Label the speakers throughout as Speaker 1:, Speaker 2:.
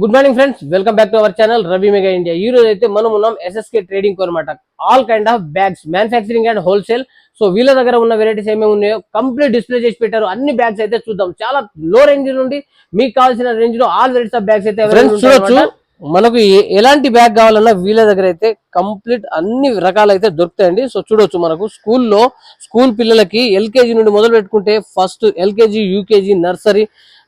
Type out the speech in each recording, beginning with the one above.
Speaker 1: Good morning friends, welcome back to our channel Ravi mega India. ఈ రోజు అయితే మనం ఉన్నాం ఎస్ఎస్కే ట్రేడింగ్ కు అనమాట. All kind of bags, manufacturing and wholesale. So వీళ్ళ దగ్గర ఉన్న వెరైటీస్ ఏమేమి ఉన్నాయో కంప్లీట్ డిస్ప్లే చేసి పెట్టారు. అన్ని బ్యాగ్స్ అయితే చూద్దాం. చాలా లో రేంజ్ నుండి మీకు కావాల్సిన రేంజ్ లో ఆల్ వెరైటీస్ ఆఫ్ బ్యాగ్స్ అయితే చూడొచ్చు. మనకు ఎలాంటి బ్యాగ్ కావాలన్నా వీళ్ళ దగ్గర అయితే కంప్లీట్ అన్ని రకాలు అయితే దొరుకుతాయండి. సో చూడొచ్చు, మనకు స్కూల్ పిల్లలకి ఎల్కేజీ నుండి మొదలు పెట్టుకుంటే ఫస్ట్ ఎల్కేజీ, యూకేజీ, నర్సరీ,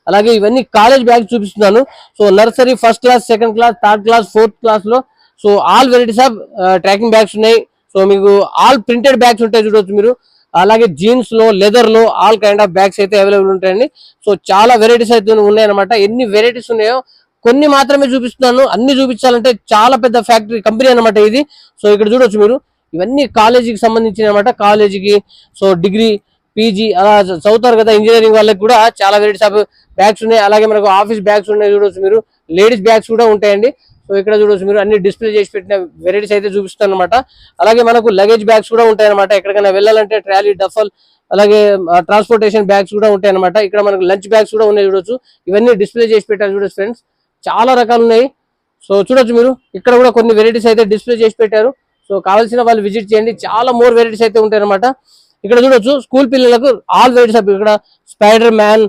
Speaker 1: అలాగే ఇవన్నీ కాలేజ్ బ్యాగ్ చూపిస్తున్నాను. So nursery, first class, second class, third class, fourth class లో so all varieties of tracking bags ఉన్నాయి. సో మీకు ఆల్ ప్రింటెడ్ బ్యాగ్స్ ఉంటాయి చూడొచ్చు మీరు. అలాగే జీన్స్ లో, లెదర్ లో ఆల్ కైండ్ ఆఫ్ బ్యాగ్స్ అయితే అవైలబుల్ ఉంటాయండి. సో చాలా వెరైటీస్ అయితే ఉన్నాయన్నమాట. ఎన్ని వెరైటీస్ ఉన్నాయో కొన్ని మాత్రమే చూపిస్తున్నాను. అన్ని చూపించాలంటే చాలా పెద్ద ఫ్యాక్టరీ కంపెనీ అనమాట ఇది. సో ఇక్కడ చూడొచ్చు మీరు, ఇవన్నీ కాలేజీకి సంబంధించిన అనమాట. కాలేజీకి, సో డిగ్రీ, పీజీ అలా చదువుతారు కదా, ఇంజనీరింగ్ వాళ్ళకి కూడా చాలా వెరైటీస్ ఆఫ్ బ్యాగ్స్ ఉన్నాయి. అలాగే మనకు ఆఫీస్ బ్యాగ్స్ ఉన్నాయి చూడొచ్చు మీరు. లేడీస్ బ్యాగ్స్ కూడా ఉంటాయండి. సో ఇక్కడ చూడొచ్చు మీరు, అన్ని డిస్ప్లే చేసి పెట్టిన వెరైటీస్ అయితే చూపిస్తాను అనమాట. అలాగే మనకు లగేజ్ బ్యాగ్స్ కూడా ఉంటాయి అనమాట. ఎక్కడికైనా వెళ్ళాలంటే ట్రాలీ, డఫల్, అలాగే ట్రాన్స్పోర్టేషన్ బ్యాగ్స్ కూడా ఉంటాయి అనమాట. ఇక్కడ మనకు లంచ్ బ్యాగ్స్ కూడా ఉన్నాయి చూడొచ్చు. ఇవన్నీ డిస్ప్లే చేసి పెట్టారు చూడొచ్చు ఫ్రెండ్స్. చాలా రకాలు ఉన్నాయి. సో చూడొచ్చు మీరు, ఇక్కడ కూడా కొన్ని వెరైటీస్ అయితే డిస్ప్లే చేసి పెట్టారు. సో కావాల్సిన వాళ్ళు విజిట్ చేయండి. చాలా మోర్ వెరైటీస్ అయితే ఉంటాయి అనమాట. ఇక్కడ చూడొచ్చు, స్కూల్ పిల్లలకు ఆల్ వెరైటీస్ ఆఫ్, ఇక్కడ స్పైడర్ మ్యాన్,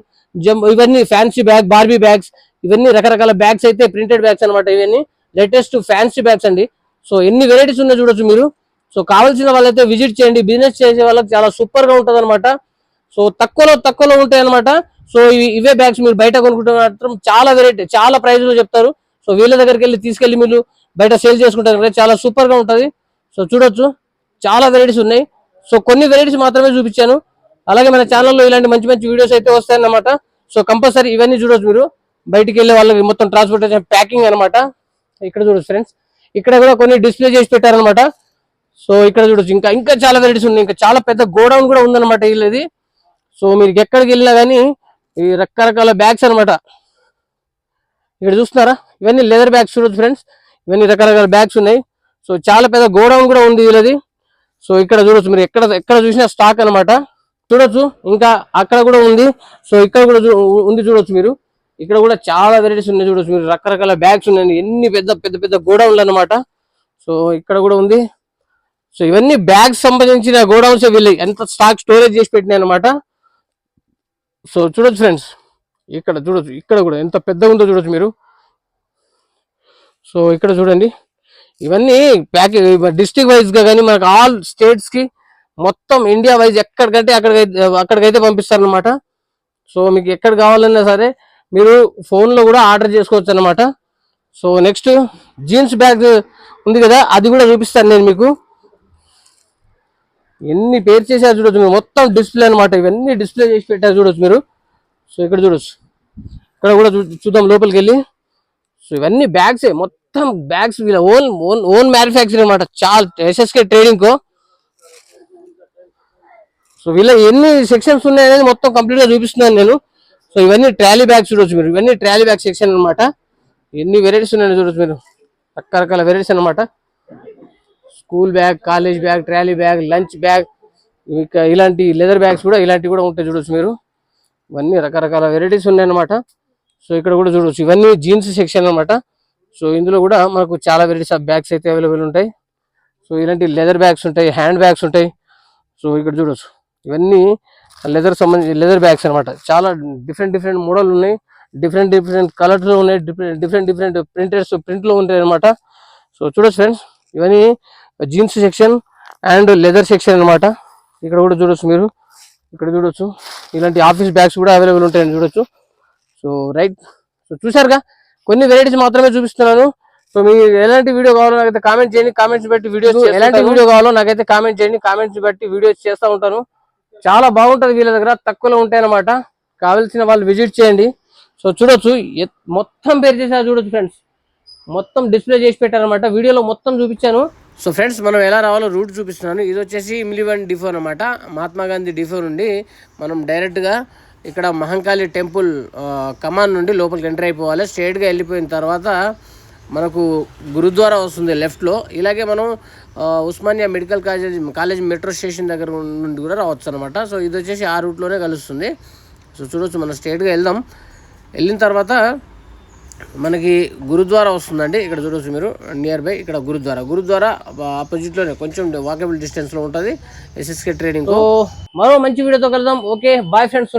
Speaker 1: ఇవన్నీ ఫ్యాన్సీ బ్యాగ్, బార్బీ బ్యాగ్స్, ఇవన్నీ రకరకాల బ్యాగ్స్ అయితే ప్రింటెడ్ బ్యాగ్స్ అనమాట. ఇవన్నీ లేటెస్ట్ ఫ్యాన్సీ బ్యాగ్స్ అండి. సో ఎన్ని వెరైటీస్ ఉన్నాయి చూడొచ్చు మీరు. సో కావాల్సిన వాళ్ళైతే విజిట్ చేయండి. బిజినెస్ చేసే వాళ్ళకి చాలా సూపర్ గా ఉంటది అనమాట. సో తక్కువలో ఉంటాయి అనమాట. సో ఇవే బ్యాగ్స్ మీరు బయట కొనుక్కుంటే మాత్రం చాలా వెరైటీ, చాలా ప్రైస్ లో చెప్తారు. సో వీళ్ళ దగ్గరికి తీసుకెళ్లి మీరు బయట సేల్ చేసుకుంటారు కదా, చాలా సూపర్ గా ఉంటది. సో చూడొచ్చు, చాలా వెరైటీస్ ఉన్నాయి. సో కొన్ని వెరైటీస్ మాత్రమే చూపించాను. అలాగే మన ఛానల్లో ఇలాంటి మంచి మంచి వీడియోస్ అయితే వస్తాయన్నమాట. సో కంపల్సరీ ఇవన్నీ చూడొచ్చు మీరు. బయటికి వెళ్ళే వాళ్ళకి మొత్తం ట్రాన్స్పోర్టేషన్, ప్యాకింగ్ అనమాట. ఇక్కడ చూడొచ్చు ఫ్రెండ్స్, ఇక్కడ కూడా కొన్ని డిస్ప్లే చేసి పెట్టారనమాట. సో ఇక్కడ చూడొచ్చు, ఇంకా చాలా వెరైటీస్ ఉన్నాయి. ఇంకా చాలా పెద్ద గోడౌన్ కూడా ఉందన్నమాట వీళ్ళది. సో మీరు ఎక్కడికి వెళ్ళినా కానీ ఈ రకరకాల బ్యాగ్స్ అనమాట. ఇక్కడ చూస్తున్నారా, ఇవన్నీ లెదర్ బ్యాగ్స్ చూడొచ్చు ఫ్రెండ్స్. ఇవన్నీ రకరకాల బ్యాగ్స్ ఉన్నాయి. సో చాలా పెద్ద గోడౌన్ కూడా ఉంది వీళ్ళది. సో ఇక్కడ చూడొచ్చు మీరు, ఎక్కడ చూసినా స్టాక్ అనమాట. చూడొచ్చు, ఇంకా అక్కడ కూడా ఉంది. సో ఇక్కడ కూడా ఉంది చూడొచ్చు మీరు. ఇక్కడ కూడా చాలా వెరైటీస్ ఉన్నాయి చూడొచ్చు మీరు. రకరకాల బ్యాగ్స్ ఉన్నాయి. ఎన్ని పెద్ద గోడౌన్లు అనమాట. సో ఇక్కడ కూడా ఉంది. సో ఇవన్నీ బ్యాగ్స్ సంబంధించిన గోడౌన్స్. వీళ్ళు ఎంత స్టాక్ స్టోరేజ్ చేసి పెట్టినాయి అనమాట. సో చూడొచ్చు ఫ్రెండ్స్, ఇక్కడ చూడొచ్చు, ఇక్కడ కూడా ఎంత పెద్దగా ఉందో చూడొచ్చు మీరు. సో ఇక్కడ చూడండి, ఇవన్నీ ప్యాకేజ్ డిస్ట్రిక్ట్ వైజ్ గా కానీ మనకు ఆల్ స్టేట్స్ కి, మొత్తం ఇండియా వైజ్ ఎక్కడికంటే అక్కడికైతే పంపిస్తారనమాట. సో మీకు ఎక్కడ కావాలన్నా సరే మీరు ఫోన్ లో కూడా ఆర్డర్ చేసుకోవచ్చు అనమాట. సో నెక్స్ట్ జీన్స్ బ్యాగ్ ఉంది కదా, అది కూడా చూపిస్తాను నేను మీకు. ఎన్ని పేరు చేశారు చూడొచ్చు మీరు, మొత్తం డిస్ప్లే అనమాట. ఇవన్నీ డిస్ప్లే చేసి పెట్టారు చూడొచ్చు మీరు. సో ఇక్కడ చూడొచ్చు, ఇక్కడ కూడా చూద్దాం లోపలికి వెళ్ళి. సో ఇవన్నీ బ్యాగ్సే, మొత్తం బ్యాగ్స్ వీళ్ళ ఓన్ మ్యానుఫ్యాక్చరింగ్ అనమాట. చాలా ఎస్ఎస్కే ట్రేడింగ్ కో. సో వీళ్ళ ఎన్ని సెక్షన్స్ ఉన్నాయనేది మొత్తం కంప్లీట్ గా చూపిస్తున్నాను నేను. సో ఇవన్నీ ట్రాలీ బ్యాగ్స్ చూడొచ్చు మీరు. ఇవన్నీ ట్రాలీ బ్యాగ్ సెక్షన్ అనమాట. ఎన్ని వెరైటీస్ ఉన్నాయని చూడొచ్చు మీరు. రకరకాల వెరైటీస్ అనమాట. School bag, college bag, trolley bag, lunch bag, ఇంకా ఇలాంటి లెదర్ బ్యాగ్స్ కూడా ఇలాంటివి కూడా ఉంటాయి చూడొచ్చు మీరు. ఇవన్నీ రకరకాల వెరైటీస్ ఉన్నాయన్నమాట. సో ఇక్కడ కూడా చూడొచ్చు, ఇవన్నీ జీన్స్ సెక్షన్ అనమాట. సో ఇందులో కూడా మనకు చాలా వెరైటీస్ ఆఫ్ బ్యాగ్స్ అయితే అవైలబుల్ ఉంటాయి. సో ఇలాంటి లెదర్ బ్యాగ్స్ ఉంటాయి, హ్యాండ్ బ్యాగ్స్ ఉంటాయి. సో ఇక్కడ చూడొచ్చు, ఇవన్నీ లెదర్ బ్యాగ్స్ అనమాట. చాలా డిఫరెంట్ మోడల్ ఉన్నాయి. డిఫరెంట్ కలర్స్ లో ఉన్నాయి. డిఫరెంట్ ప్రింట్ లో ఉంటాయి అనమాట. సో చూడొచ్చు ఫ్రెండ్స్, ఇవన్నీ jeans section and leather section అనమాట. ఇక్కడ కూడా చూడొచ్చు మీరు. ఇక్కడ చూడొచ్చు, ఇలాంటి ఆఫీస్ బ్యాగ్స్ కూడా అవైలబుల్ ఉంటాయని చూడొచ్చు. సో రైట్, సో చూసారుగా, కొన్ని వెరైటీస్ మాత్రమే చూపిస్తున్నాను. సో మీకు ఎలాంటి వీడియో కావాలో నాకైతే కామెంట్ చేయండి. కామెంట్స్ బట్టి వీడియోస్, ఎలాంటి వీడియో కావాలో నాకైతే కామెంట్ చేయండి. కామెంట్స్ బట్టి వీడియోస్ చేస్తూ ఉంటాను. చాలా బాగుంటది వీళ్ళ దగ్గర, తక్కువలో ఉంటాయన్నమాట. కావాల్సిన వాళ్ళు విజిట్ చేయండి. సో చూడొచ్చు, మొత్తం పేరు చేశారు చూడొచ్చు ఫ్రెండ్స్. మొత్తం డిస్ప్లే చేసి పెట్టారనమాట. వీడియోలో మొత్తం చూపించాను. సో ఫ్రెండ్స్, మనం ఎలా రావాలో రూట్ చూపిస్తున్నాను. ఇది వచ్చేసి ఇమ్లివన్ డిఫో అనమాట. మహాత్మా గాంధీ డిఫో నుండి మనం డైరెక్ట్గా ఇక్కడ మహంకాళి టెంపుల్ కమాన్ నుండి లోపలికి ఎంటర్ అయిపోవాలి. స్ట్రైట్గా వెళ్ళిపోయిన తర్వాత మనకు గురుద్వారా వస్తుంది లెఫ్ట్లో. ఇలాగే మనం Osmania medical college metro station దగ్గర నుండి కూడా రావచ్చు అనమాట. సో ఇది వచ్చేసి ఆ రూట్లోనే కలుస్తుంది. సో చూడొచ్చు, మనం స్ట్రైట్గా వెళ్దాం. వెళ్ళిన తర్వాత మనకి గురుద్వారా వస్తుందండి. ఇక్కడ చూడవచ్చు మీరు నియర్ బై ఇక్కడ గురుద్వారా ఆపోజిట్ లోనే కొంచెం వాకబుల్ డిస్టెన్స్ లో ఉంటుంది ఎస్ఎస్కే ట్రేడింగ్. మరో మంచి వీడియోతో కలుద్దాం. Okay bye friends.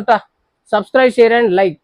Speaker 1: Subscribe share and like.